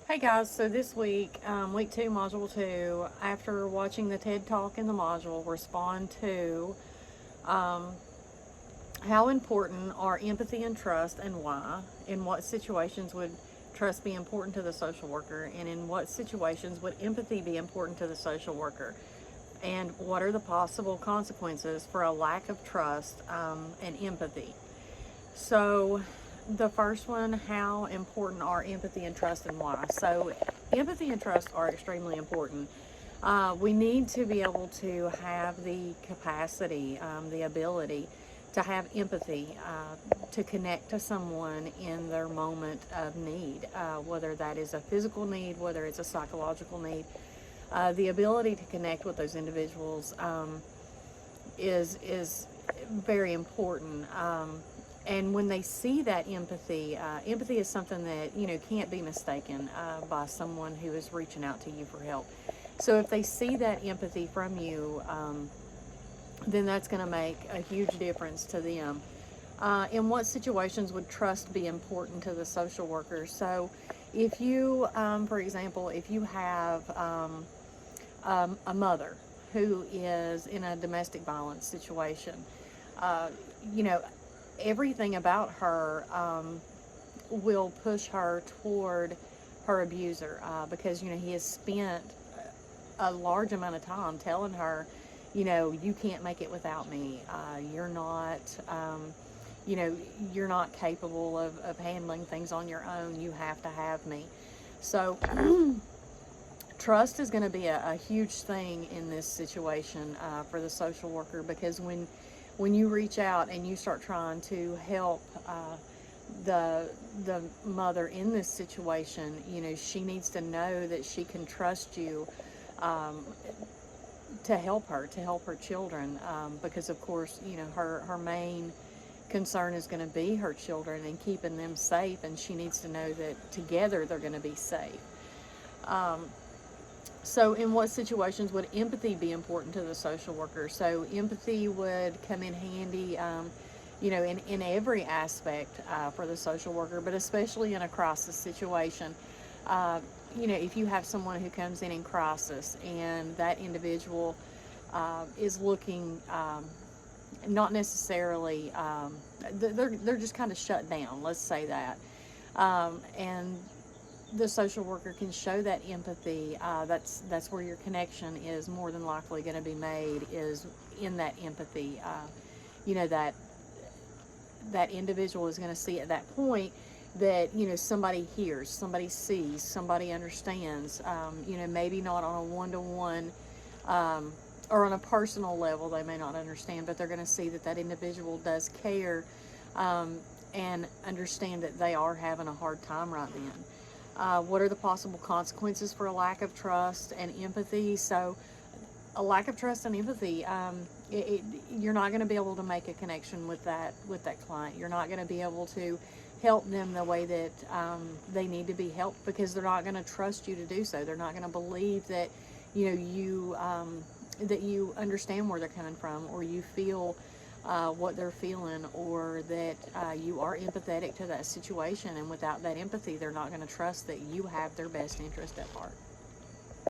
Hey guys, so this week, week 2, module 2, after watching the TED Talk in the module, respond to how important are empathy and trust and why? In what situations would trust be important to the social worker? And in what situations would empathy be important to the social worker? And what are the possible consequences for a lack of trust and empathy? So, the first one, how important are empathy and trust and why? So, empathy and trust are extremely important. We need to be able to have the capacity, the ability to have empathy, to connect to someone in their moment of need, whether that is a physical need, whether it's a psychological need. The ability to connect with those individuals is very important. And when they see that empathy, empathy is something that can't be mistaken by someone who is reaching out to you for help. So if they see that empathy from you, then that's going to make a huge difference to them. In what situations would trust be important to the social worker? So if you, for example, if you have a mother who is in a domestic violence situation, uh, you know, everything about her will push her toward her abuser, because he has spent a large amount of time telling her, you can't make it without me. You're not, you know, you're not capable of handling things on your own. You have to have me. So trust is going to be a huge thing in this situation for the social worker, because when you reach out and you start trying to help the mother in this situation, she needs to know that she can trust you um, to help her children, because of course her main concern is going to be her children and keeping them safe, and she needs to know that together they're going to be safe. So, in what situations would empathy be important to the social worker? So, empathy would come in handy, in every aspect for the social worker, but especially in a crisis situation. Uh, if you have someone who comes in crisis and that individual is looking, not necessarily, they're just kind of shut down, let's say that. And the social worker can show that empathy. That's where your connection is more than likely going to be made, is in that empathy. That individual is going to see at that point that somebody hears, somebody sees, somebody understands. Maybe not on a one-to-one or on a personal level they may not understand, but they're going to see that that individual does care, and understand that they are having a hard time right then. What are the possible consequences for a lack of trust and empathy? So, a lack of trust and empathy, you're not going to be able to make a connection with that client. You're not going to be able to help them the way that they need to be helped, because they're not going to trust you to do so. They're not going to believe that that you understand where they're coming from, or you feel what they're feeling, or that you are empathetic to that situation. And without that empathy, they're not going to trust that you have their best interest at heart.